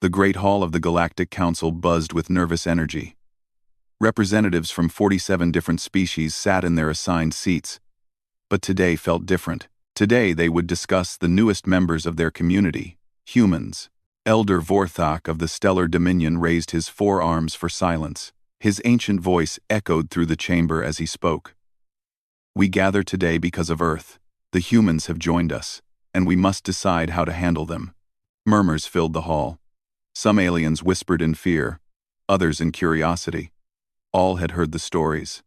The Great Hall of the Galactic Council buzzed with nervous energy. Representatives from 47 different species sat in their assigned seats, but today felt different. Today they would discuss the newest members of their community, humans. Elder Vorthok of the Stellar Dominion raised his forearms for silence. His ancient voice echoed through the chamber as he spoke. We gather today because of Earth. The humans have joined us, and we must decide how to handle them. Murmurs filled the hall. Some aliens whispered in fear, others in curiosity. All had heard the stories.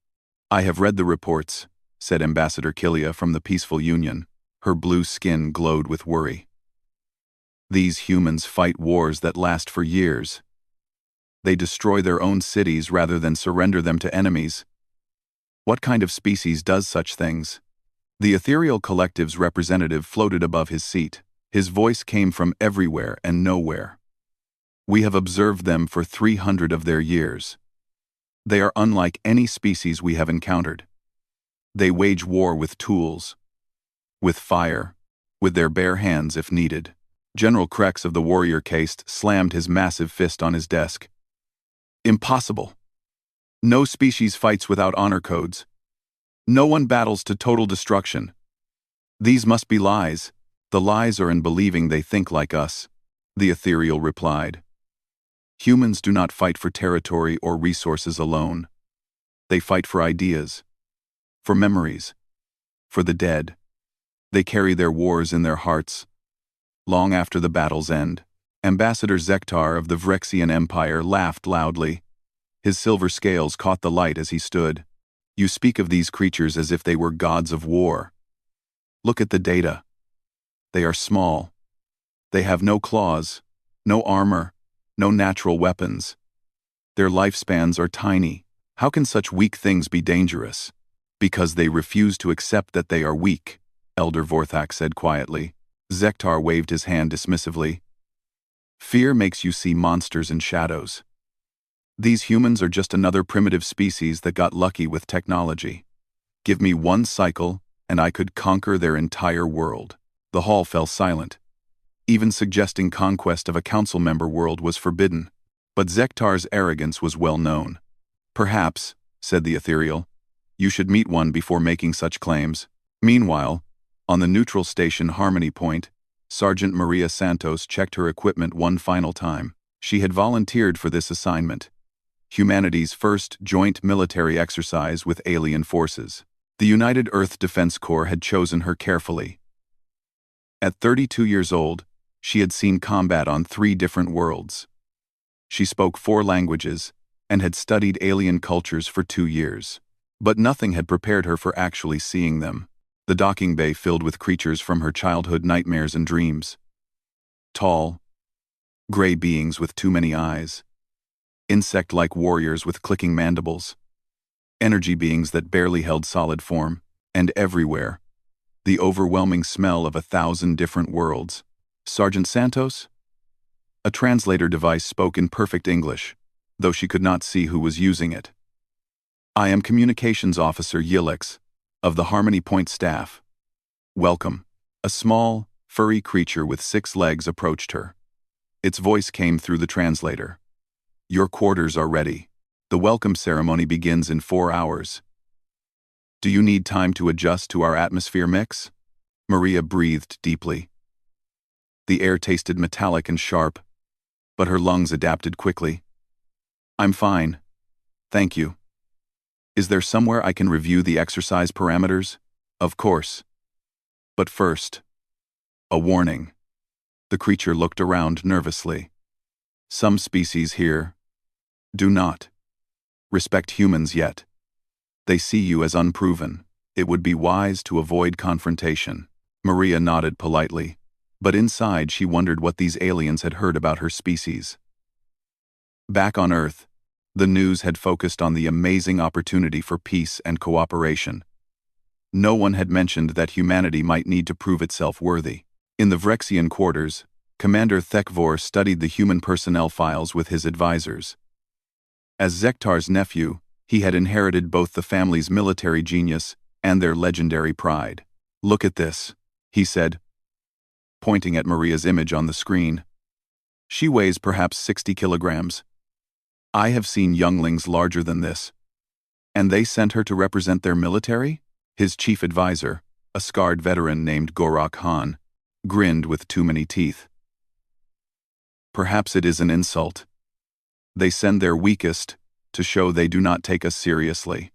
I have read the reports, said Ambassador Killia from the Peaceful Union. Her blue skin glowed with worry. These humans fight wars that last for years. They destroy their own cities rather than surrender them to enemies. What kind of species does such things? The ethereal collective's representative floated above his seat. His voice came from everywhere and nowhere. We have observed them for 300 of their years. They are unlike any species we have encountered. They wage war with tools, with fire, with their bare hands if needed. General Krex of the warrior caste slammed his massive fist on his desk. Impossible. No species fights without honor codes. No one battles to total destruction. These must be lies. The lies are in believing they think like us, the ethereal replied. Humans do not fight for territory or resources alone. They fight for ideas, for memories, for the dead. They carry their wars in their hearts. Long after the battle's end, Ambassador Zektar of the Vrexian Empire laughed loudly. His silver scales caught the light as he stood. You speak of these creatures as if they were gods of war. Look at the data. They are small. They have no claws, no armor, no natural weapons. Their lifespans are tiny. How can such weak things be dangerous? Because they refuse to accept that they are weak, Elder Vorthak said quietly. Zektar waved his hand dismissively. Fear makes you see monsters and shadows. These humans are just another primitive species that got lucky with technology. Give me one cycle, and I could conquer their entire world. The hall fell silent. Even suggesting conquest of a council member world was forbidden. But Zektar's arrogance was well known. Perhaps, said the ethereal, you should meet one before making such claims. Meanwhile, on the neutral station Harmony Point, Sergeant Maria Santos checked her equipment one final time. She had volunteered for this assignment. Humanity's first joint military exercise with alien forces. The United Earth Defense Corps had chosen her carefully. At 32 years old, she had seen combat on 3 different worlds. She spoke 4 languages and had studied alien cultures for 2 years. But nothing had prepared her for actually seeing them. The docking bay filled with creatures from her childhood nightmares and dreams. Tall, gray beings with too many eyes. Insect-like warriors with clicking mandibles. Energy beings that barely held solid form. And everywhere, the overwhelming smell of 1,000 different worlds. Sergeant Santos? A translator device spoke in perfect English, though she could not see who was using it. I am Communications Officer Yilix, of the Harmony Point staff. Welcome. A small, furry creature with 6 legs approached her. Its voice came through the translator. Your quarters are ready. The welcome ceremony begins in 4 hours. Do you need time to adjust to our atmosphere mix? Maria breathed deeply. The air tasted metallic and sharp, but her lungs adapted quickly. I'm fine. Thank you. Is there somewhere I can review the exercise parameters? Of course. But first, a warning. The creature looked around nervously. Some species here do not respect humans yet. They see you as unproven. It would be wise to avoid confrontation. Maria nodded politely, but inside she wondered what these aliens had heard about her species. Back on Earth, the news had focused on the amazing opportunity for peace and cooperation. No one had mentioned that humanity might need to prove itself worthy. In the Vrexian quarters, Commander Thekvor studied the human personnel files with his advisors. As Zektar's nephew, he had inherited both the family's military genius and their legendary pride. Look at this, he said, pointing at Maria's image on the screen. She weighs perhaps 60 kilograms. I have seen younglings larger than this. And they sent her to represent their military? His chief advisor, a scarred veteran named Gorak Han, grinned with too many teeth. Perhaps it is an insult. They send their weakest to show they do not take us seriously.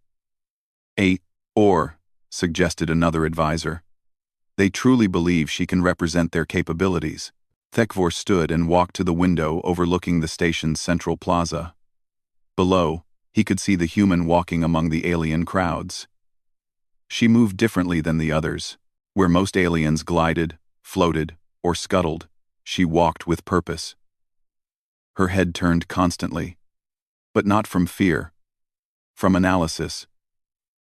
Or, suggested another advisor. They truly believe she can represent their capabilities. Thekvor stood and walked to the window overlooking the station's central plaza. Below, he could see the human walking among the alien crowds. She moved differently than the others. Where most aliens glided, floated, or scuttled, she walked with purpose. Her head turned constantly. But not from fear. From analysis.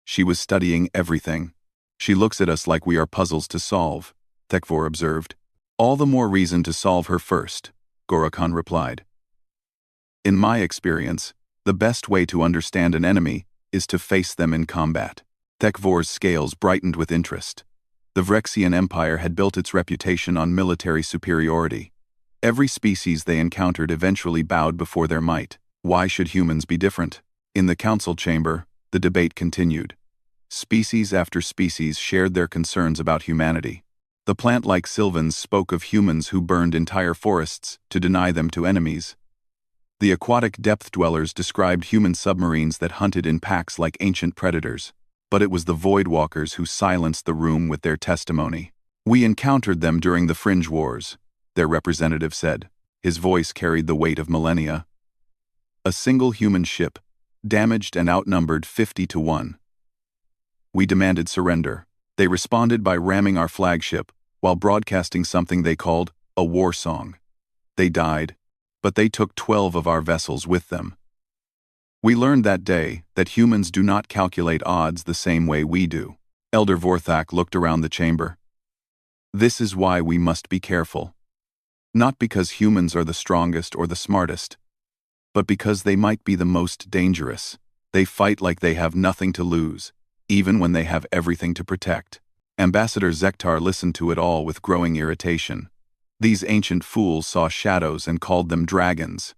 She was studying everything. She looks at us like we are puzzles to solve, Thekvor observed. All the more reason to solve her first, Gorakhan replied. In my experience, the best way to understand an enemy is to face them in combat. Thekvor's scales brightened with interest. The Vrexian Empire had built its reputation on military superiority. Every species they encountered eventually bowed before their might. Why should humans be different? In the council chamber, the debate continued. Species after species shared their concerns about humanity. The plant-like Sylvans spoke of humans who burned entire forests to deny them to enemies. The aquatic depth-dwellers described human submarines that hunted in packs like ancient predators. But it was the Voidwalkers who silenced the room with their testimony. We encountered them during the Fringe Wars, their representative said. His voice carried the weight of millennia. A single human ship, damaged and outnumbered 50-1. We demanded surrender. They responded by ramming our flagship, while broadcasting something they called a war song. They died, but they took 12 of our vessels with them. We learned that day that humans do not calculate odds the same way we do. Elder Vorthak looked around the chamber. This is why we must be careful. Not because humans are the strongest or the smartest, but because they might be the most dangerous. They fight like they have nothing to lose, even when they have everything to protect. Ambassador Zektar listened to it all with growing irritation. These ancient fools saw shadows and called them dragons.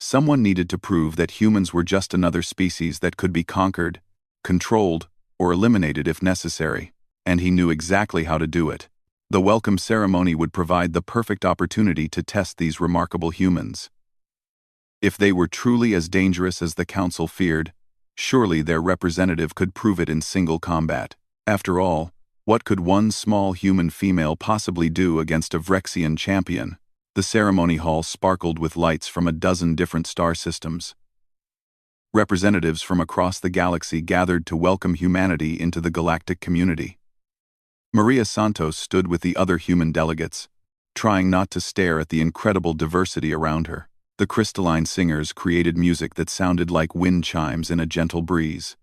Someone needed to prove that humans were just another species that could be conquered, controlled, or eliminated if necessary, and he knew exactly how to do it. The welcome ceremony would provide the perfect opportunity to test these remarkable humans. If they were truly as dangerous as the Council feared, surely their representative could prove it in single combat. After all, what could one small human female possibly do against a Vrexian champion? The ceremony hall sparkled with lights from a dozen different star systems. Representatives from across the galaxy gathered to welcome humanity into the galactic community. Maria Santos stood with the other human delegates, trying not to stare at the incredible diversity around her. The crystalline singers created music that sounded like wind chimes in a gentle breeze.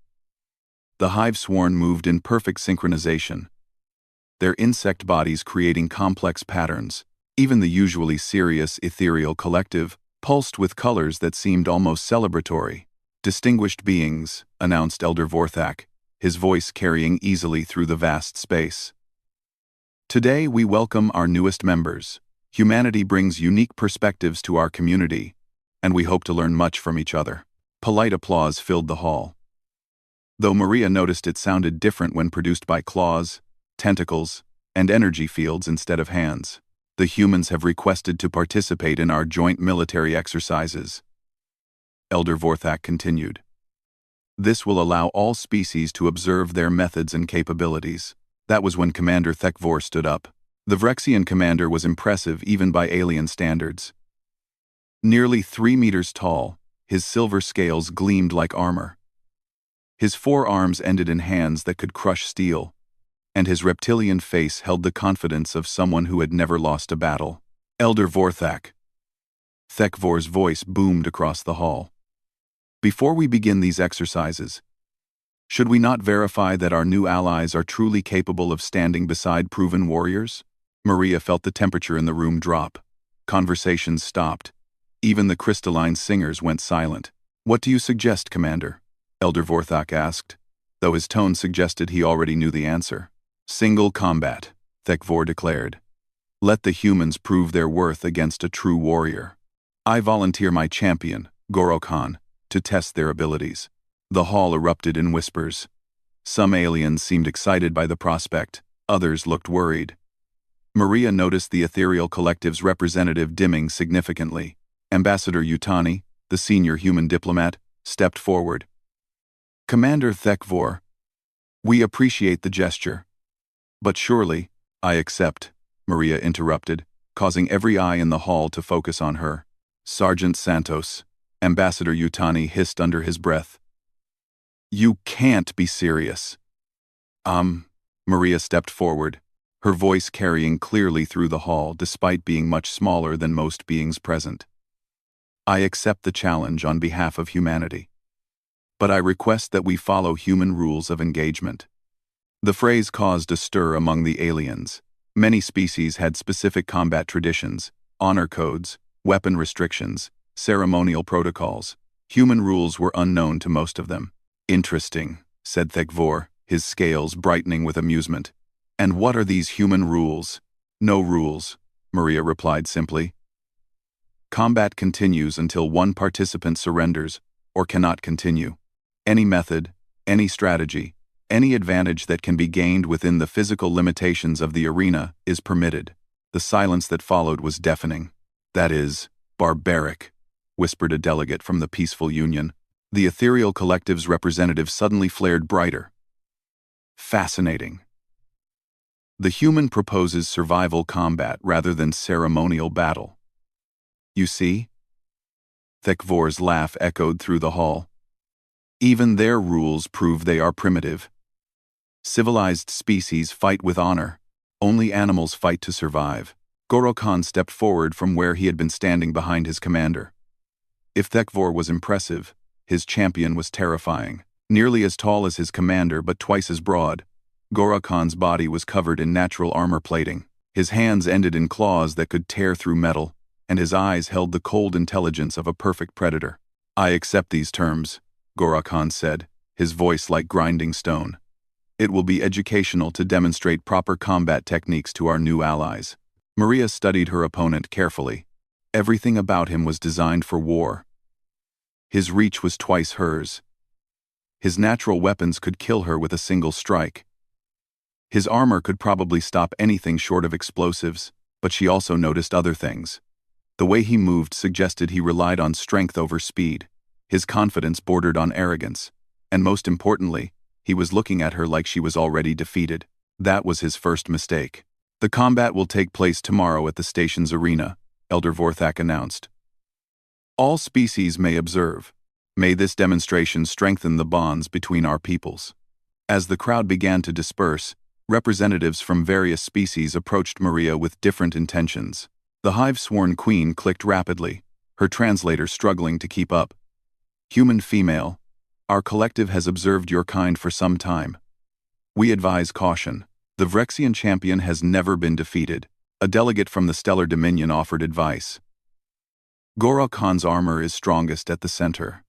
The hive swarm moved in perfect synchronization, their insect bodies creating complex patterns. Even the usually serious ethereal collective pulsed with colors that seemed almost celebratory. Distinguished beings, announced Elder Vorthak, his voice carrying easily through the vast space. Today we welcome our newest members. Humanity brings unique perspectives to our community, and we hope to learn much from each other. Polite applause filled the hall. Though Maria noticed it sounded different when produced by claws, tentacles, and energy fields instead of hands. The humans have requested to participate in our joint military exercises. Elder Vorthak continued. This will allow all species to observe their methods and capabilities. That was when Commander Thekvor stood up. The Vrexian commander was impressive even by alien standards. Nearly 3 meters tall, his silver scales gleamed like armor. His forearms ended in hands that could crush steel, and his reptilian face held the confidence of someone who had never lost a battle. Elder Vorthak. Thekvor's voice boomed across the hall. Before we begin these exercises, should we not verify that our new allies are truly capable of standing beside proven warriors? Maria felt the temperature in the room drop. Conversations stopped. Even the crystalline singers went silent. What do you suggest, Commander? Elder Vorthak asked, though his tone suggested he already knew the answer. Single combat, Thekvor declared. Let the humans prove their worth against a true warrior. I volunteer my champion, Goro Khan, to test their abilities. The hall erupted in whispers. Some aliens seemed excited by the prospect, others looked worried. Maria noticed the ethereal collective's representative dimming significantly. Ambassador Yutani, the senior human diplomat, stepped forward. Commander Thekvor, we appreciate the gesture. But surely, I accept, Maria interrupted, causing every eye in the hall to focus on her. Sergeant Santos, Ambassador Yutani hissed under his breath. You can't be serious. Maria stepped forward, her voice carrying clearly through the hall despite being much smaller than most beings present. I accept the challenge on behalf of humanity. But I request that we follow human rules of engagement. The phrase caused a stir among the aliens. Many species had specific combat traditions, honor codes, weapon restrictions, ceremonial protocols. Human rules were unknown to most of them. Interesting, said Thekvor, his scales brightening with amusement. And what are these human rules? No rules, Maria replied simply. Combat continues until one participant surrenders or cannot continue. Any method, any strategy, any advantage that can be gained within the physical limitations of the arena is permitted. The silence that followed was deafening. That is, barbaric, whispered a delegate from the Peaceful Union. The ethereal collective's representative suddenly flared brighter. Fascinating. The human proposes survival combat rather than ceremonial battle. You see? Thekvor's laugh echoed through the hall. Even their rules prove they are primitive. Civilized species fight with honor. Only animals fight to survive. Goro Khan stepped forward from where he had been standing behind his commander. If Thekvor was impressive, his champion was terrifying. Nearly as tall as his commander but twice as broad, Goro Khan's body was covered in natural armor plating. His hands ended in claws that could tear through metal, and his eyes held the cold intelligence of a perfect predator. I accept these terms, Goro Khan said, his voice like grinding stone. It will be educational to demonstrate proper combat techniques to our new allies. Maria studied her opponent carefully. Everything about him was designed for war. His reach was twice hers. His natural weapons could kill her with a single strike. His armor could probably stop anything short of explosives, but she also noticed other things. The way he moved suggested he relied on strength over speed. His confidence bordered on arrogance. And most importantly, he was looking at her like she was already defeated. That was his first mistake. The combat will take place tomorrow at the station's arena, Elder Vorthak announced. All species may observe. May this demonstration strengthen the bonds between our peoples. As the crowd began to disperse, representatives from various species approached Maria with different intentions. The hive-sworn queen clicked rapidly, her translator struggling to keep up. Human female, our collective has observed your kind for some time. We advise caution. The Vrexian champion has never been defeated. A delegate from the Stellar Dominion offered advice. Goro Khan's armor is strongest at the center.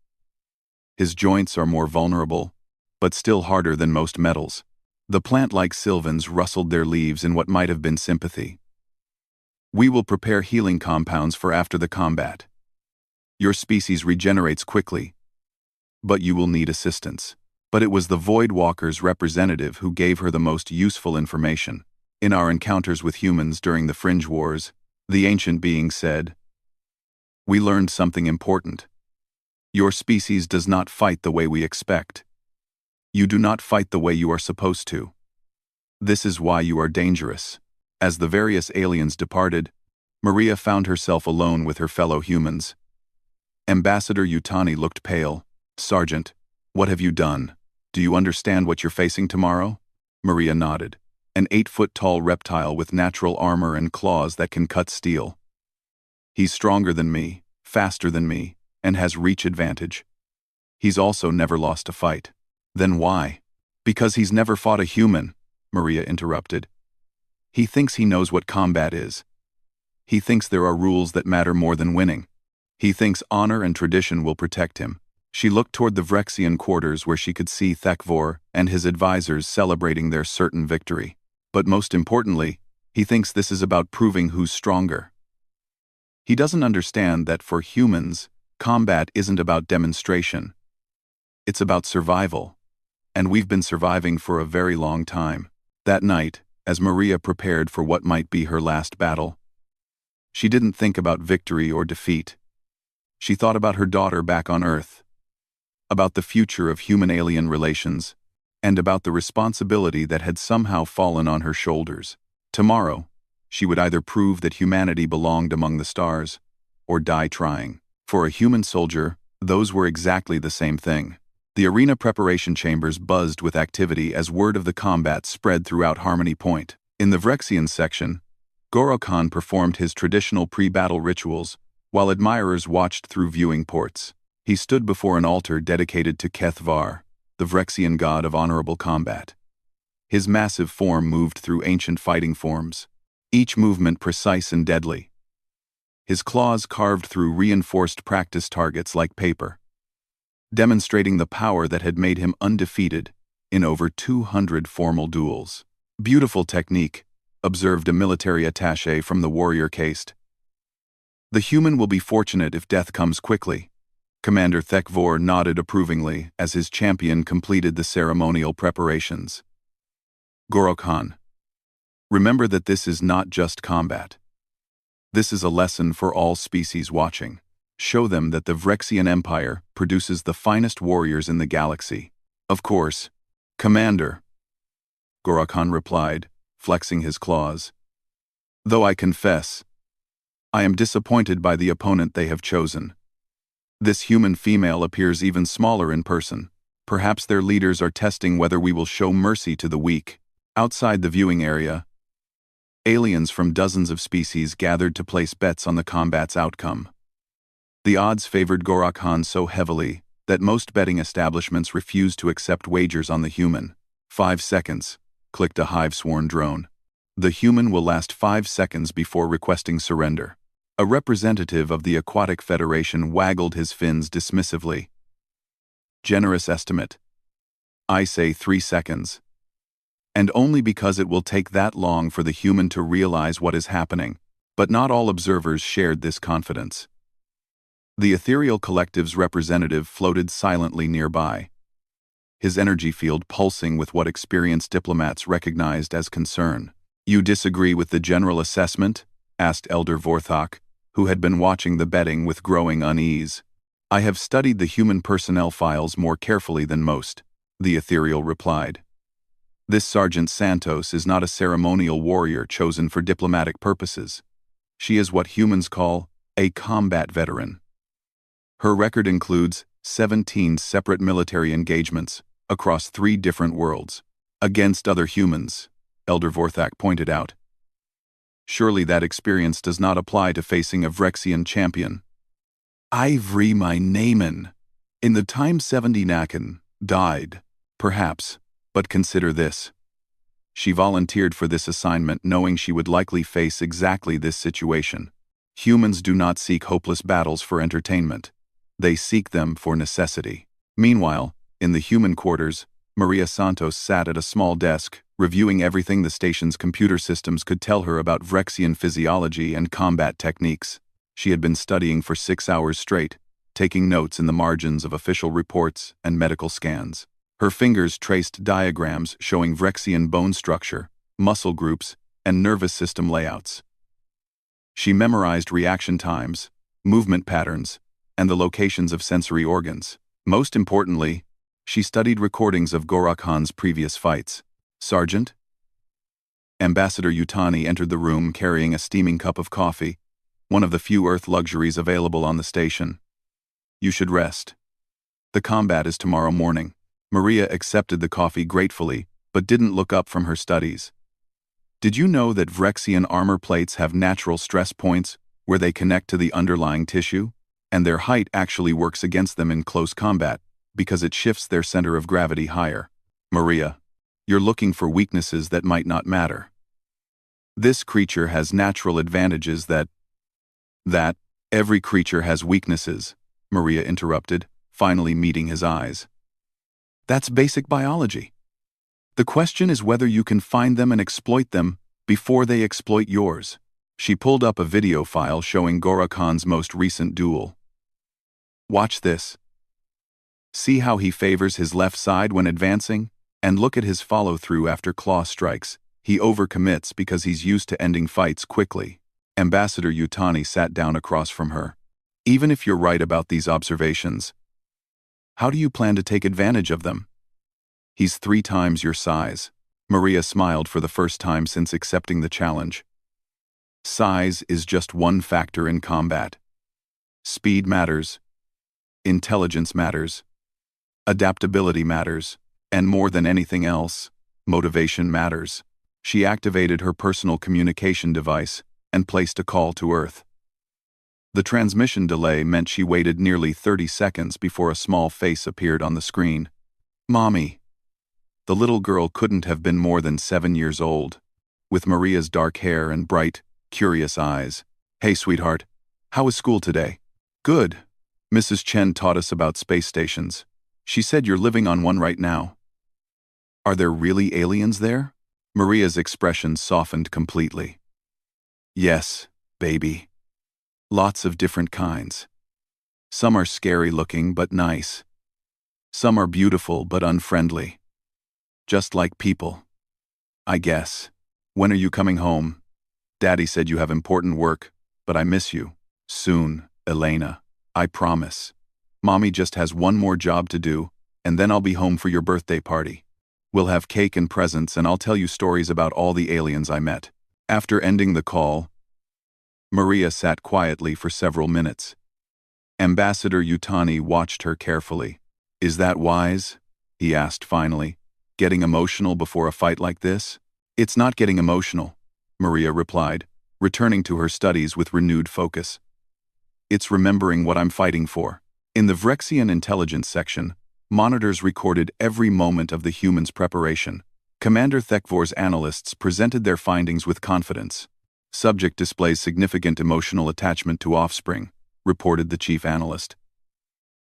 His joints are more vulnerable, but still harder than most metals. The plant-like sylvans rustled their leaves in what might have been sympathy. We will prepare healing compounds for after the combat. Your species regenerates quickly, but you will need assistance. But it was the Void Walker's representative who gave her the most useful information. In our encounters with humans during the Fringe Wars, the ancient being said, we learned something important. Your species does not fight the way we expect. You do not fight the way you are supposed to. This is why you are dangerous. As the various aliens departed, Maria found herself alone with her fellow humans. Ambassador Yutani looked pale. Sergeant, what have you done? Do you understand what you're facing tomorrow? Maria nodded. An 8-foot-tall reptile with natural armor and claws that can cut steel. He's stronger than me, faster than me, and has reach advantage. He's also never lost a fight. Then why? Because he's never fought a human, Maria interrupted. He thinks he knows what combat is. He thinks there are rules that matter more than winning. He thinks honor and tradition will protect him. She looked toward the Vrexian quarters where she could see Thekvor and his advisors celebrating their certain victory. But most importantly, He thinks this is about proving who's stronger. He doesn't understand that for humans, combat isn't about demonstration. It's about survival. And we've been surviving for a very long time. That night, as Maria prepared for what might be her last battle, she didn't think about victory or defeat. She thought about her daughter back on Earth, about the future of human-alien relations, and about the responsibility that had somehow fallen on her shoulders. Tomorrow, she would either prove that humanity belonged among the stars, or die trying. For a human soldier, those were exactly the same thing. The arena preparation chambers buzzed with activity as word of the combat spread throughout Harmony Point. In the Vrexian section, Goro Khan performed his traditional pre-battle rituals, while admirers watched through viewing ports. He stood before an altar dedicated to Keth Var, the Vrexian god of honorable combat. His massive form moved through ancient fighting forms, each movement precise and deadly. His claws carved through reinforced practice targets like paper, demonstrating the power that had made him undefeated in over 200 formal duels. Beautiful technique, observed a military attaché from the warrior caste. The human will be fortunate if death comes quickly. Commander Thekvor nodded approvingly as his champion completed the ceremonial preparations. Goro Khan, remember that this is not just combat. This is a lesson for all species watching. Show them that the Vrexian Empire produces the finest warriors in the galaxy. Of course, Commander, Goro Khan replied, flexing his claws. Though I confess, I am disappointed by the opponent they have chosen. This human female appears even smaller in person. Perhaps their leaders are testing whether we will show mercy to the weak. Outside the viewing area, aliens from dozens of species gathered to place bets on the combat's outcome. The odds favored Goro Khan so heavily that most betting establishments refused to accept wagers on the human. 5 seconds, clicked a hive-sworn drone. The human will last 5 seconds before requesting surrender. A representative of the Aquatic Federation waggled his fins dismissively. Generous estimate. I say 3 seconds. And only because it will take that long for the human to realize what is happening. But not all observers shared this confidence. The ethereal collective's representative floated silently nearby, his energy field pulsing with what experienced diplomats recognized as concern. You disagree with the general assessment? Asked Elder Vorthok, who had been watching the betting with growing unease. I have studied the human personnel files more carefully than most, the ethereal replied. This Sergeant Santos is not a ceremonial warrior chosen for diplomatic purposes. She is what humans call a combat veteran. Her record includes 17 separate military engagements across 3 different worlds, against other humans, Elder Vorthak pointed out. Surely that experience does not apply to facing a Vrexian champion. Ivry my Naaman. In the time 70 Nakan died, perhaps, but consider this. She volunteered for this assignment knowing she would likely face exactly this situation. Humans do not seek hopeless battles for entertainment. They seek them for necessity. Meanwhile, in the human quarters, Maria Santos sat at a small desk, reviewing everything the station's computer systems could tell her about Vrexian physiology and combat techniques. She had been studying for 6 hours straight, taking notes in the margins of official reports and medical scans. Her fingers traced diagrams showing Vrexian bone structure, muscle groups, and nervous system layouts. She memorized reaction times, movement patterns, and the locations of sensory organs. Most importantly, she studied recordings of Goro Khan's previous fights. Sergeant? Ambassador Yutani entered the room carrying a steaming cup of coffee, one of the few Earth luxuries available on the station. You should rest. The combat is tomorrow morning. Maria accepted the coffee gratefully, but didn't look up from her studies. Did you know that Vrexian armor plates have natural stress points where they connect to the underlying tissue? And their height actually works against them in close combat, because it shifts their center of gravity higher. Maria, you're looking for weaknesses that might not matter. This creature has natural advantages that every creature has weaknesses, Maria interrupted, finally meeting his eyes. That's basic biology. The question is whether you can find them and exploit them before they exploit yours. She pulled up a video file showing Gora Khan's most recent duel. Watch this. See how he favors his left side when advancing? And look at his follow-through after claw strikes. He overcommits because he's used to ending fights quickly. Ambassador Yutani sat down across from her. Even if you're right about these observations, how do you plan to take advantage of them? He's 3 times your size. Maria smiled for the first time since accepting the challenge. Size is just one factor in combat. Speed matters. Intelligence matters. Adaptability matters. And more than anything else, motivation matters. She activated her personal communication device and placed a call to Earth. The transmission delay meant she waited nearly 30 seconds before a small face appeared on the screen. Mommy. The little girl couldn't have been more than 7 years old, with Maria's dark hair and bright, curious eyes. Hey, sweetheart. How was school today? Good. Mrs. Chen taught us about space stations. She said you're living on one right now. Are there really aliens there? Maria's expression softened completely. Yes, baby. Lots of different kinds. Some are scary-looking but nice. Some are beautiful but unfriendly. Just like people. I guess. When are you coming home? Daddy said you have important work, but I miss you. Soon, Elena. I promise. Mommy just has one more job to do, and then I'll be home for your birthday party. We'll have cake and presents, and I'll tell you stories about all the aliens I met. After ending the call, Maria sat quietly for several minutes. Ambassador Yutani watched her carefully. Is that wise? He asked finally. Getting emotional before a fight like this? It's not getting emotional, Maria replied, returning to her studies with renewed focus. It's remembering what I'm fighting for. In the Vrexian intelligence section, monitors recorded every moment of the humans' preparation. Commander Thekvor's analysts presented their findings with confidence. Subject displays significant emotional attachment to offspring, reported the chief analyst.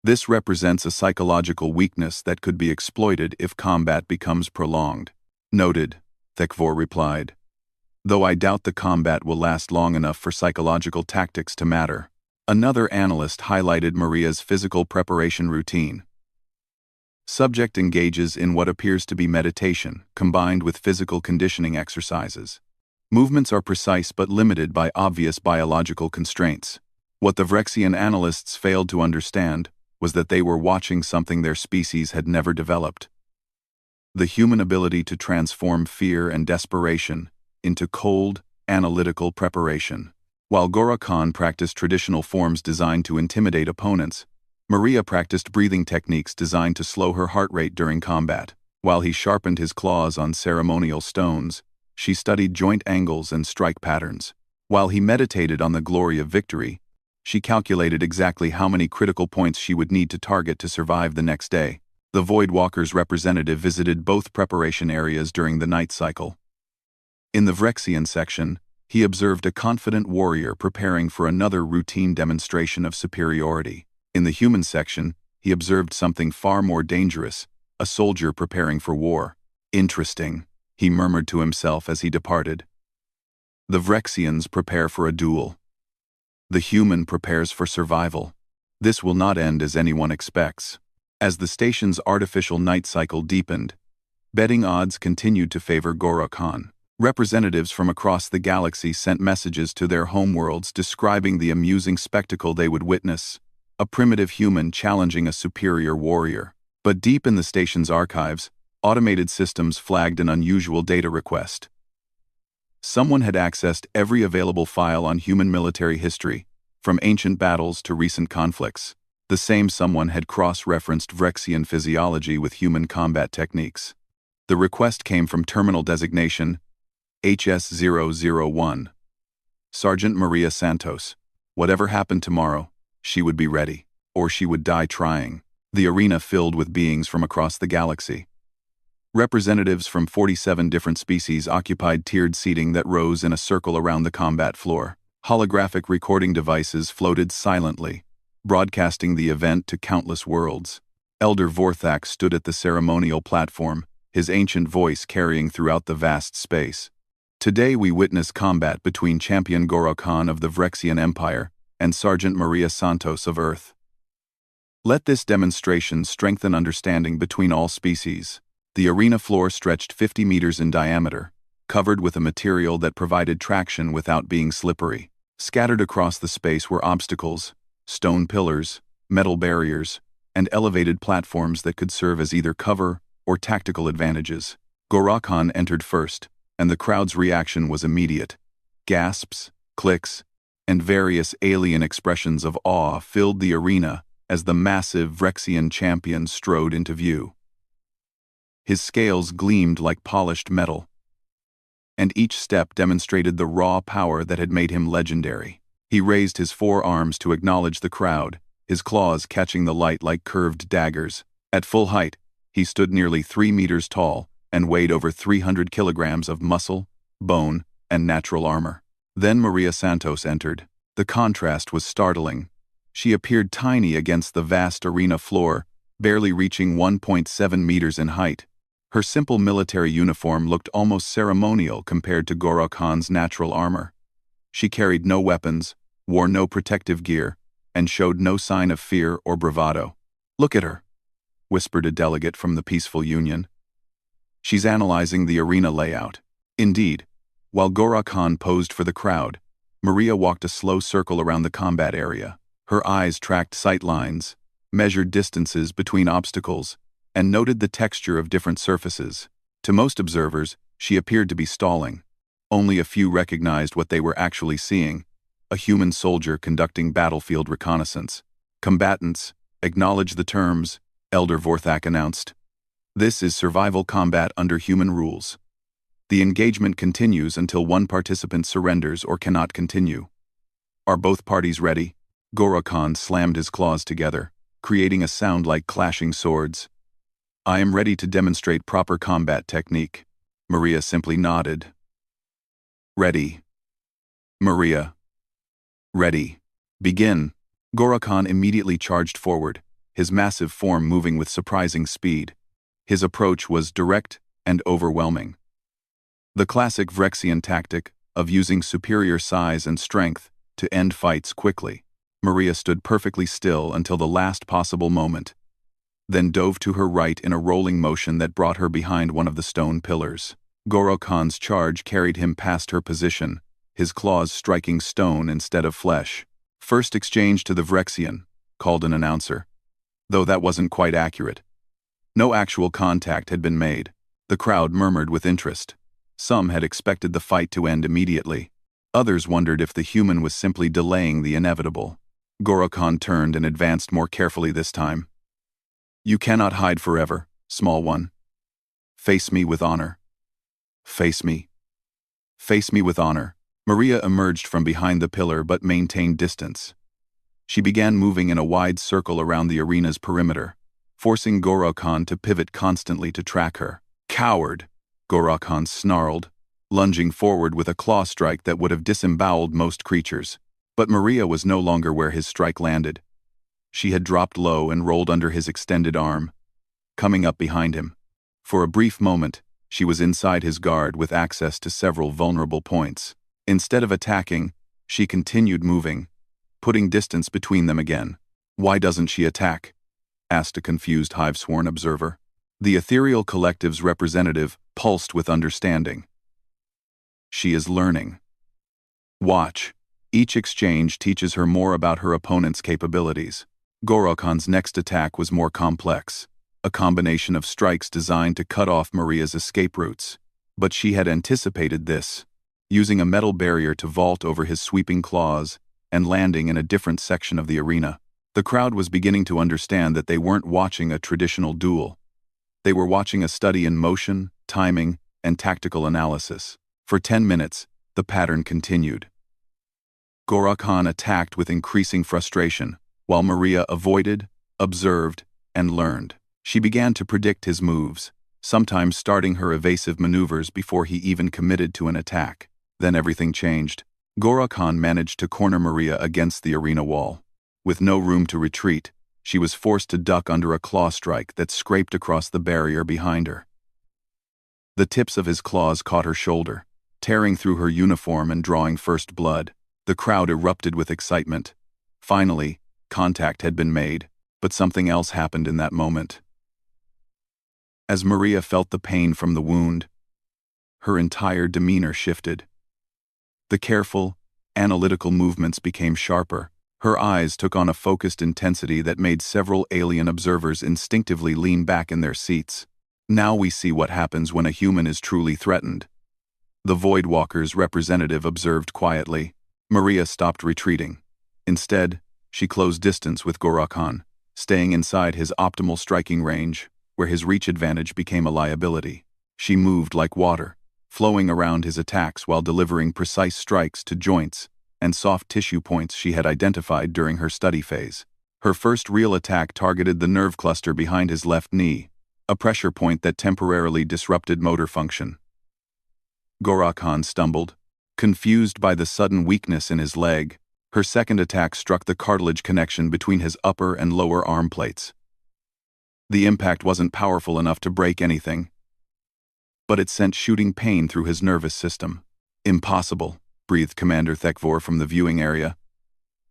This represents a psychological weakness that could be exploited if combat becomes prolonged. Noted, Thekvor replied. Though I doubt the combat will last long enough for psychological tactics to matter. Another analyst highlighted Maria's physical preparation routine. Subject engages in what appears to be meditation, combined with physical conditioning exercises. Movements are precise but limited by obvious biological constraints. What the Vrexian analysts failed to understand was that they were watching something their species had never developed. The human ability to transform fear and desperation into cold, analytical preparation. While Gora Khan practiced traditional forms designed to intimidate opponents, Maria practiced breathing techniques designed to slow her heart rate during combat. While he sharpened his claws on ceremonial stones, she studied joint angles and strike patterns. While he meditated on the glory of victory, she calculated exactly how many critical points she would need to target to survive the next day. The Voidwalker's representative visited both preparation areas during the night cycle. In the Vrexian section, he observed a confident warrior preparing for another routine demonstration of superiority. In the human section, he observed something far more dangerous, a soldier preparing for war. Interesting, he murmured to himself as he departed. The Vrexians prepare for a duel. The human prepares for survival. This will not end as anyone expects. As the station's artificial night cycle deepened, betting odds continued to favor Gora Khan. Representatives from across the galaxy sent messages to their homeworlds describing the amusing spectacle they would witness. A primitive human challenging a superior warrior. But deep in the station's archives, automated systems flagged an unusual data request. Someone had accessed every available file on human military history, from ancient battles to recent conflicts. The same someone had cross-referenced Vrexian physiology with human combat techniques. The request came from terminal designation HS-001. Sergeant Maria Santos. Whatever happened tomorrow, she would be ready, or she would die trying. The arena filled with beings from across the galaxy. Representatives from 47 different species occupied tiered seating that rose in a circle around the combat floor. Holographic recording devices floated silently, broadcasting the event to countless worlds. Elder Vorthak stood at the ceremonial platform, his ancient voice carrying throughout the vast space. Today we witness combat between Champion Goro Khan of the Vrexian Empire and Sergeant Maria Santos of Earth. Let this demonstration strengthen understanding between all species. The arena floor stretched 50 meters in diameter, covered with a material that provided traction without being slippery. Scattered across the space were obstacles, stone pillars, metal barriers, and elevated platforms that could serve as either cover or tactical advantages. Goro Khan entered first, and the crowd's reaction was immediate. Gasps, clicks, and various alien expressions of awe filled the arena as the massive Vrexian champion strode into view. His scales gleamed like polished metal, and each step demonstrated the raw power that had made him legendary. He raised his forearms to acknowledge the crowd, his claws catching the light like curved daggers. At full height, he stood nearly 3 meters tall and weighed over 300 kilograms of muscle, bone, and natural armor. Then Maria Santos entered. The contrast was startling. She appeared tiny against the vast arena floor, barely reaching 1.7 meters in height. Her simple military uniform looked almost ceremonial compared to Goro Khan's natural armor. She carried no weapons, wore no protective gear, and showed no sign of fear or bravado. "Look at her," whispered a delegate from the Peaceful Union. "She's analyzing the arena layout." Indeed, while Goro Khan posed for the crowd, Maria walked a slow circle around the combat area. Her eyes tracked sight lines, measured distances between obstacles, and noted the texture of different surfaces. To most observers, she appeared to be stalling. Only a few recognized what they were actually seeing: a human soldier conducting battlefield reconnaissance. "Combatants, acknowledge the terms," Elder Vorthak announced. "This is survival combat under human rules. The engagement continues until one participant surrenders or cannot continue. Are both parties ready?" Goro Khan slammed his claws together, creating a sound like clashing swords. "I am ready to demonstrate proper combat technique." Maria simply nodded. "Ready." "Maria." "Ready. Begin." Goro Khan immediately charged forward, his massive form moving with surprising speed. His approach was direct and overwhelming. The classic Vrexian tactic of using superior size and strength to end fights quickly. Maria stood perfectly still until the last possible moment, then dove to her right in a rolling motion that brought her behind one of the stone pillars. Goro Khan's charge carried him past her position, his claws striking stone instead of flesh. "First exchange to the Vrexian," called an announcer, though that wasn't quite accurate. No actual contact had been made. The crowd murmured with interest. Some had expected the fight to end immediately. Others wondered if the human was simply delaying the inevitable. Goro Khan turned and advanced more carefully this time. "You cannot hide forever, small one. Face me with honor." "Face me. Face me with honor." Maria emerged from behind the pillar but maintained distance. She began moving in a wide circle around the arena's perimeter, forcing Goro Khan to pivot constantly to track her. "Coward!" Goro Khan snarled, lunging forward with a claw strike that would have disemboweled most creatures. But Maria was no longer where his strike landed. She had dropped low and rolled under his extended arm, coming up behind him. For a brief moment, she was inside his guard with access to several vulnerable points. Instead of attacking, she continued moving, putting distance between them again. "Why doesn't she attack?" asked a confused Hive-sworn observer. The ethereal collective's representative pulsed with understanding. "She is learning. Watch. Each exchange teaches her more about her opponent's capabilities." Goro Khan's next attack was more complex, a combination of strikes designed to cut off Maria's escape routes. But she had anticipated this, using a metal barrier to vault over his sweeping claws and landing in a different section of the arena. The crowd was beginning to understand that they weren't watching a traditional duel. They were watching a study in motion, timing, and tactical analysis. For 10 minutes, the pattern continued. Goro Khan attacked with increasing frustration, while Maria avoided, observed, and learned. She began to predict his moves, sometimes starting her evasive maneuvers before he even committed to an attack. Then everything changed. Goro Khan managed to corner Maria against the arena wall. With no room to retreat, she was forced to duck under a claw strike that scraped across the barrier behind her. The tips of his claws caught her shoulder, tearing through her uniform and drawing first blood. The crowd erupted with excitement. Finally, contact had been made, but something else happened in that moment. As Maria felt the pain from the wound, her entire demeanor shifted. The careful, analytical movements became sharper. Her eyes took on a focused intensity that made several alien observers instinctively lean back in their seats. Now we see what happens when a human is truly threatened. The Voidwalker's representative observed quietly. Maria stopped retreating. Instead, she closed distance with Gorakhan, staying inside his optimal striking range, where his reach advantage became a liability. She moved like water, flowing around his attacks while delivering precise strikes to joints and soft tissue points she had identified during her study phase. Her first real attack targeted the nerve cluster behind his left knee, a pressure point that temporarily disrupted motor function. Gorakhan stumbled, confused by the sudden weakness in his leg. Her second attack struck the cartilage connection between his upper and lower arm plates. The impact wasn't powerful enough to break anything, but it sent shooting pain through his nervous system. Impossible, breathed Commander Thekvor from the viewing area.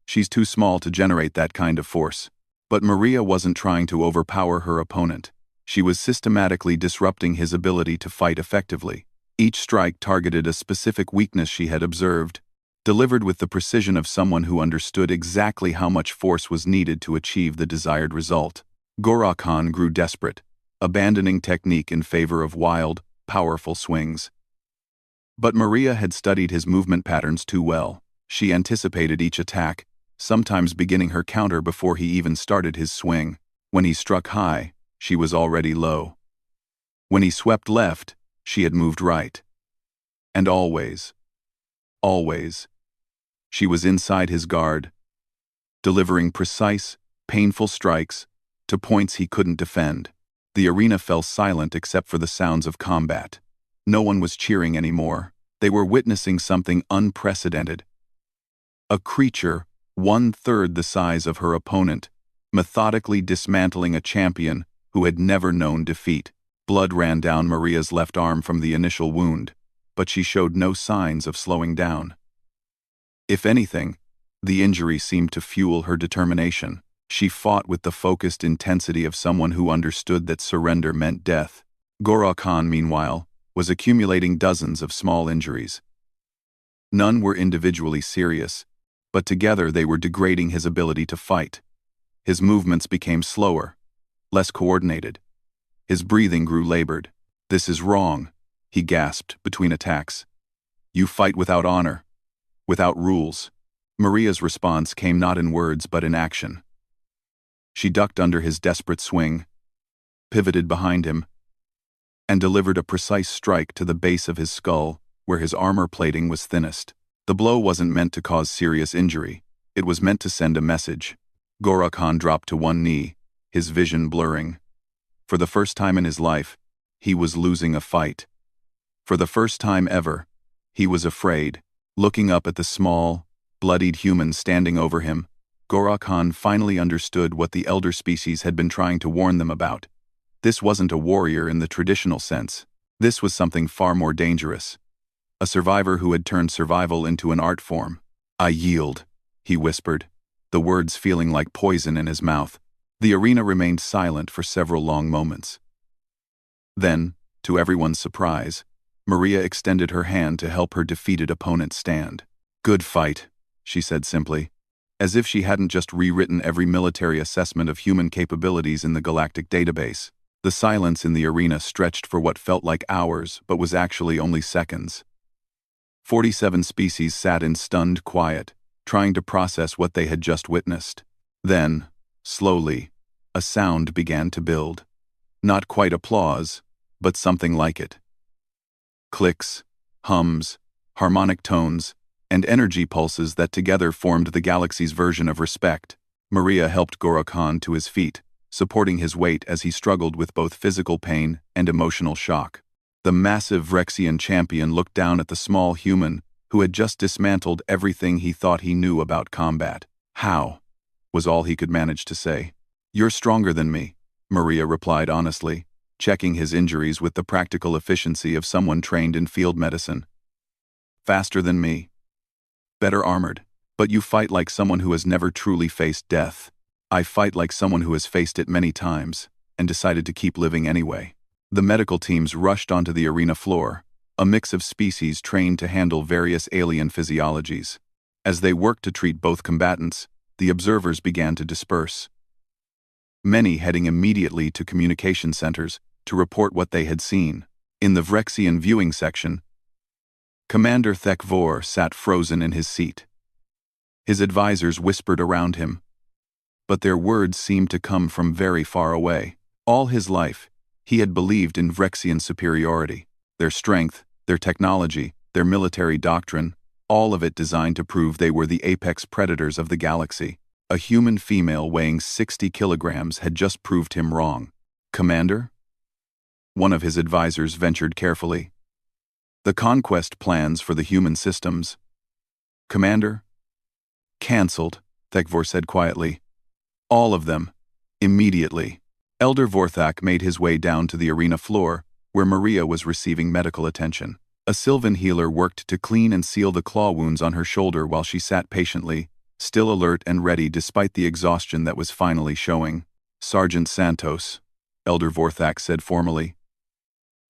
She's too small to generate that kind of force. But Maria wasn't trying to overpower her opponent. She was systematically disrupting his ability to fight effectively. Each strike targeted a specific weakness she had observed, delivered with the precision of someone who understood exactly how much force was needed to achieve the desired result. Gorakhan grew desperate, abandoning technique in favor of wild, powerful swings. But Maria had studied his movement patterns too well. She anticipated each attack, sometimes beginning her counter before he even started his swing. When he struck high, she was already low. When he swept left, she had moved right. And always, she was inside his guard, delivering precise, painful strikes to points he couldn't defend. The arena fell silent except for the sounds of combat. No one was cheering anymore. They were witnessing something unprecedented. A creature, 1/3 the size of her opponent, methodically dismantling a champion who had never known defeat. Blood ran down Maria's left arm from the initial wound, but she showed no signs of slowing down. If anything, the injury seemed to fuel her determination. She fought with the focused intensity of someone who understood that surrender meant death. Gorakhan, meanwhile, was accumulating dozens of small injuries. None were individually serious, but together they were degrading his ability to fight. His movements became slower, less coordinated. His breathing grew labored. "This is wrong," he gasped between attacks. "You fight without honor, without rules." Maria's response came not in words but in action. She ducked under his desperate swing, pivoted behind him, and delivered a precise strike to the base of his skull, where his armor plating was thinnest. The blow wasn't meant to cause serious injury. It was meant to send a message. Gorakhan dropped to one knee, his vision blurring. For the first time in his life, he was losing a fight. For the first time ever, he was afraid. Looking up at the small, bloodied human standing over him, Gorakhan finally understood what the elder species had been trying to warn them about. This wasn't a warrior in the traditional sense. This was something far more dangerous. A survivor who had turned survival into an art form. "I yield," he whispered, the words feeling like poison in his mouth. The arena remained silent for several long moments. Then, to everyone's surprise, Maria extended her hand to help her defeated opponent stand. "Good fight," she said simply, as if she hadn't just rewritten every military assessment of human capabilities in the galactic database. The silence in the arena stretched for what felt like hours but was actually only seconds. 47 species sat in stunned quiet, trying to process what they had just witnessed. Then, slowly, a sound began to build. Not quite applause, but something like it. Clicks, hums, harmonic tones, and energy pulses that together formed the galaxy's version of respect. Maria helped Gorakhan to his feet, supporting his weight as he struggled with both physical pain and emotional shock. The massive Vrexian champion looked down at the small human who had just dismantled everything he thought he knew about combat. "How?" was all he could manage to say. "You're stronger than me," Maria replied honestly, checking his injuries with the practical efficiency of someone trained in field medicine. Faster than me. Better armored. But you fight like someone who has never truly faced death. I fight like someone who has faced it many times, and decided to keep living anyway. The medical teams rushed onto the arena floor, a mix of species trained to handle various alien physiologies. As they worked to treat both combatants, the observers began to disperse. Many heading immediately to communication centers to report what they had seen. In the Vrexian viewing section, Commander Thekvor sat frozen in his seat. His advisors whispered around him, but their words seemed to come from very far away. All his life, he had believed in Vrexian superiority, their strength, their technology, their military doctrine, all of it designed to prove they were the apex predators of the galaxy. A human female weighing 60 kilograms had just proved him wrong. Commander? One of his advisors ventured carefully. The conquest plans for the human systems. Commander? Cancelled, Thekvor said quietly. All of them. Immediately. Elder Vorthak made his way down to the arena floor, where Maria was receiving medical attention. A Sylvan healer worked to clean and seal the claw wounds on her shoulder while she sat patiently, still alert and ready despite the exhaustion that was finally showing. Sergeant Santos, Elder Vorthak said formally.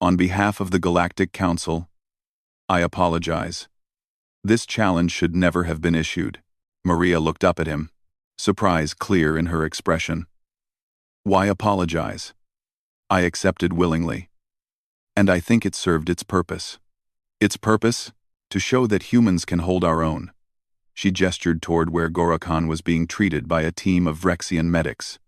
On behalf of the Galactic Council, I apologize. This challenge should never have been issued. Maria looked up at him, surprise clear in her expression. Why apologize? I accepted willingly. And I think it served its purpose. Its purpose? To show that humans can hold our own. She gestured toward where Gorakhan was being treated by a team of Vrexian medics.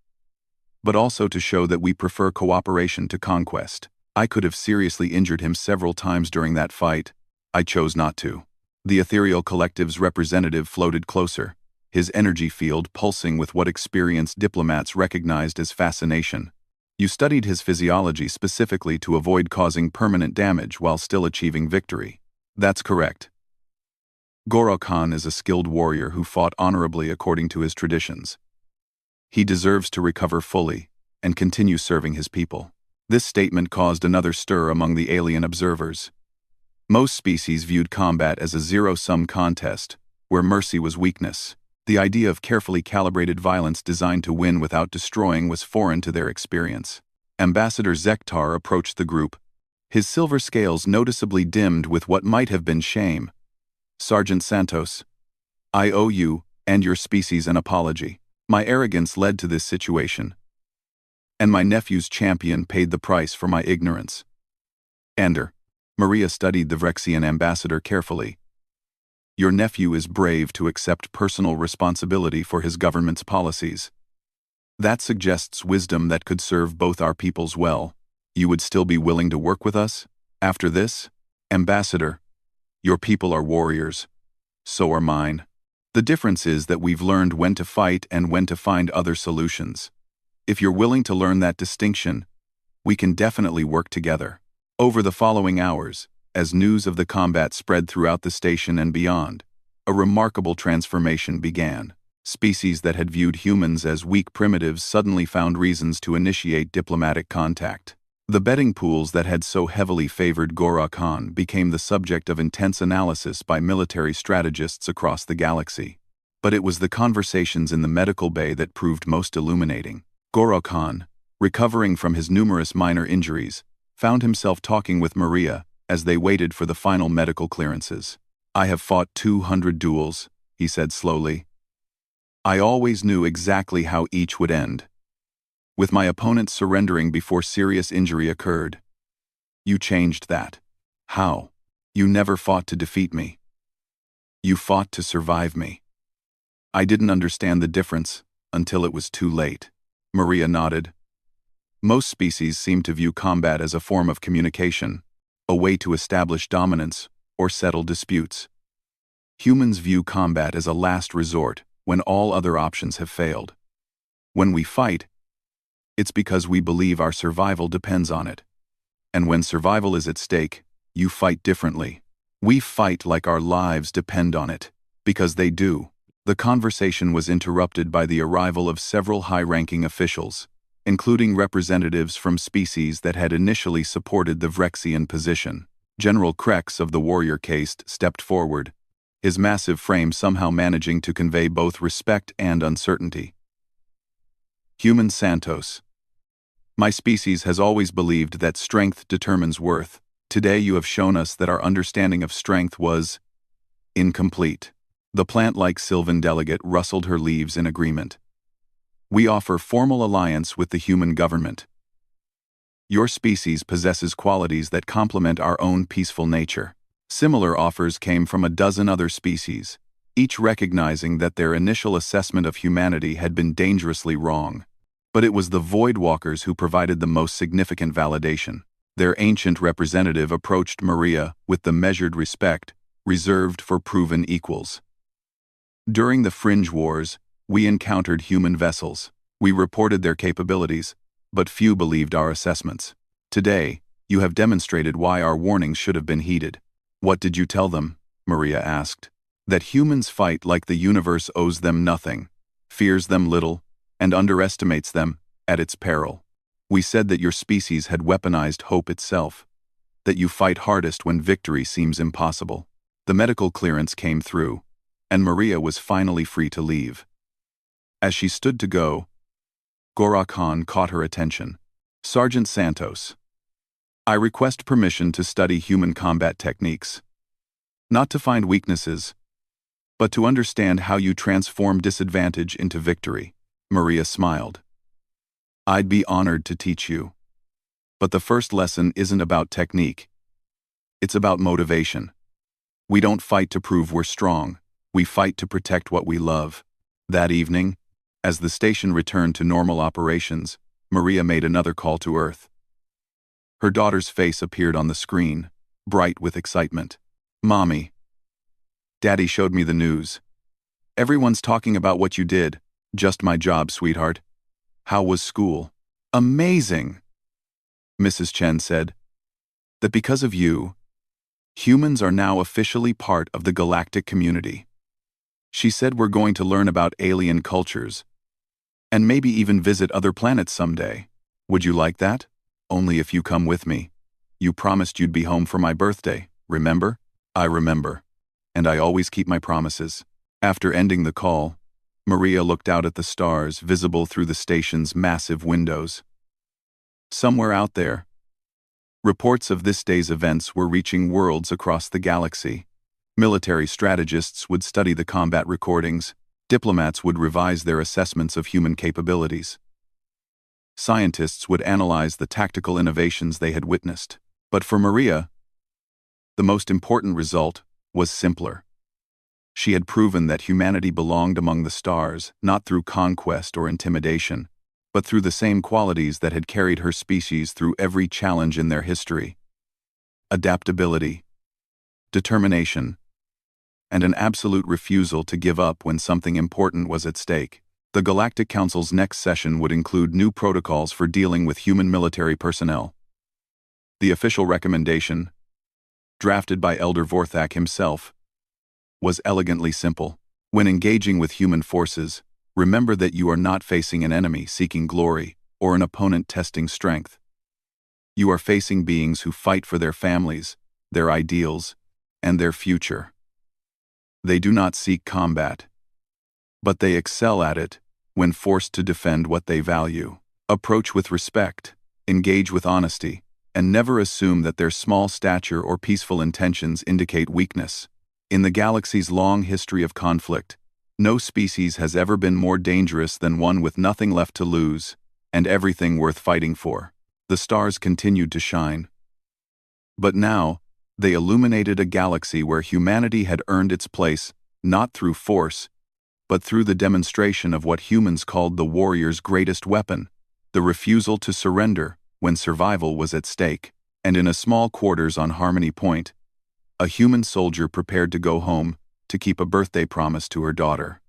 But also to show that we prefer cooperation to conquest. I could have seriously injured him several times during that fight. I chose not to. The Ethereal Collective's representative floated closer, his energy field pulsing with what experienced diplomats recognized as fascination. You studied his physiology specifically to avoid causing permanent damage while still achieving victory. That's correct. Gorakhan is a skilled warrior who fought honorably according to his traditions. He deserves to recover fully and continue serving his people. This statement caused another stir among the alien observers. Most species viewed combat as a zero-sum contest, where mercy was weakness. The idea of carefully calibrated violence designed to win without destroying was foreign to their experience. Ambassador Zektar approached the group, his silver scales noticeably dimmed with what might have been shame. Sergeant Santos, I owe you and your species an apology. My arrogance led to this situation, and my nephew's champion paid the price for my ignorance. Ander. Maria studied the Vrexian ambassador carefully. Your nephew is brave to accept personal responsibility for his government's policies. That suggests wisdom that could serve both our peoples well. You would still be willing to work with us? After this? Ambassador, your people are warriors. So are mine. The difference is that we've learned when to fight and when to find other solutions. If you're willing to learn that distinction, we can definitely work together. Over the following hours, as news of the combat spread throughout the station and beyond, a remarkable transformation began. Species that had viewed humans as weak primitives suddenly found reasons to initiate diplomatic contact. The betting pools that had so heavily favored Gorakhan became the subject of intense analysis by military strategists across the galaxy. But it was the conversations in the medical bay that proved most illuminating. Gorakhan, recovering from his numerous minor injuries, found himself talking with Maria as they waited for the final medical clearances. I have fought 200 duels, he said slowly. I always knew exactly how each would end, with my opponent surrendering before serious injury occurred. You changed that. How? You never fought to defeat me. You fought to survive me. I didn't understand the difference until it was too late. Maria nodded. Most species seem to view combat as a form of communication, a way to establish dominance or settle disputes. Humans view combat as a last resort when all other options have failed. When we fight, it's because we believe our survival depends on it. And when survival is at stake, you fight differently. We fight like our lives depend on it, because they do. The conversation was interrupted by the arrival of several high-ranking officials, including representatives from species that had initially supported the Vrexian position. General Krex of the warrior caste stepped forward, his massive frame somehow managing to convey both respect and uncertainty. Human Santos. My species has always believed that strength determines worth. Today you have shown us that our understanding of strength was incomplete. The plant-like Sylvan delegate rustled her leaves in agreement. We offer formal alliance with the human government. Your species possesses qualities that complement our own peaceful nature. Similar offers came from a dozen other species, each recognizing that their initial assessment of humanity had been dangerously wrong. But it was the Voidwalkers who provided the most significant validation. Their ancient representative approached Maria with the measured respect reserved for proven equals. During the Fringe Wars, we encountered human vessels. We reported their capabilities, but few believed our assessments. Today, you have demonstrated why our warnings should have been heeded. What did you tell them? Maria asked. That humans fight like the universe owes them nothing, fears them little, and underestimates them at its peril. We said that your species had weaponized hope itself, that you fight hardest when victory seems impossible. The medical clearance came through, and Maria was finally free to leave. As she stood to go, Gora Khan caught her attention. Sergeant Santos, I request permission to study human combat techniques. Not to find weaknesses, but to understand how you transform disadvantage into victory. Maria smiled. I'd be honored to teach you. But the first lesson isn't about technique. It's about motivation. We don't fight to prove we're strong. We fight to protect what we love. That evening, as the station returned to normal operations, Maria made another call to Earth. Her daughter's face appeared on the screen, bright with excitement. Mommy. Daddy showed me the news. Everyone's talking about what you did. Just my job, sweetheart. How was school? Amazing. Mrs. Chen said. That because of you, humans are now officially part of the galactic community. She said we're going to learn about alien cultures, and maybe even visit other planets someday. Would you like that? Only if you come with me. You promised you'd be home for my birthday, remember? I remember. And I always keep my promises. After ending the call, Maria looked out at the stars visible through the station's massive windows. Somewhere out there, reports of this day's events were reaching worlds across the galaxy. Military strategists would study the combat recordings. Diplomats would revise their assessments of human capabilities. Scientists would analyze the tactical innovations they had witnessed. But for Maria, the most important result was simpler. She had proven that humanity belonged among the stars, not through conquest or intimidation, but through the same qualities that had carried her species through every challenge in their history: adaptability, determination, and an absolute refusal to give up when something important was at stake. The Galactic Council's next session would include new protocols for dealing with human military personnel. The official recommendation, drafted by Elder Vorthak himself, was elegantly simple. When engaging with human forces, remember that you are not facing an enemy seeking glory or an opponent testing strength. You are facing beings who fight for their families, their ideals, and their future. They do not seek combat, but they excel at it when forced to defend what they value. Approach with respect, engage with honesty, and never assume that their small stature or peaceful intentions indicate weakness. In the galaxy's long history of conflict, no species has ever been more dangerous than one with nothing left to lose and everything worth fighting for. The stars continued to shine. But now, they illuminated a galaxy where humanity had earned its place, not through force, but through the demonstration of what humans called the warrior's greatest weapon, the refusal to surrender when survival was at stake. And in a small quarters on Harmony Point, a human soldier prepared to go home to keep a birthday promise to her daughter.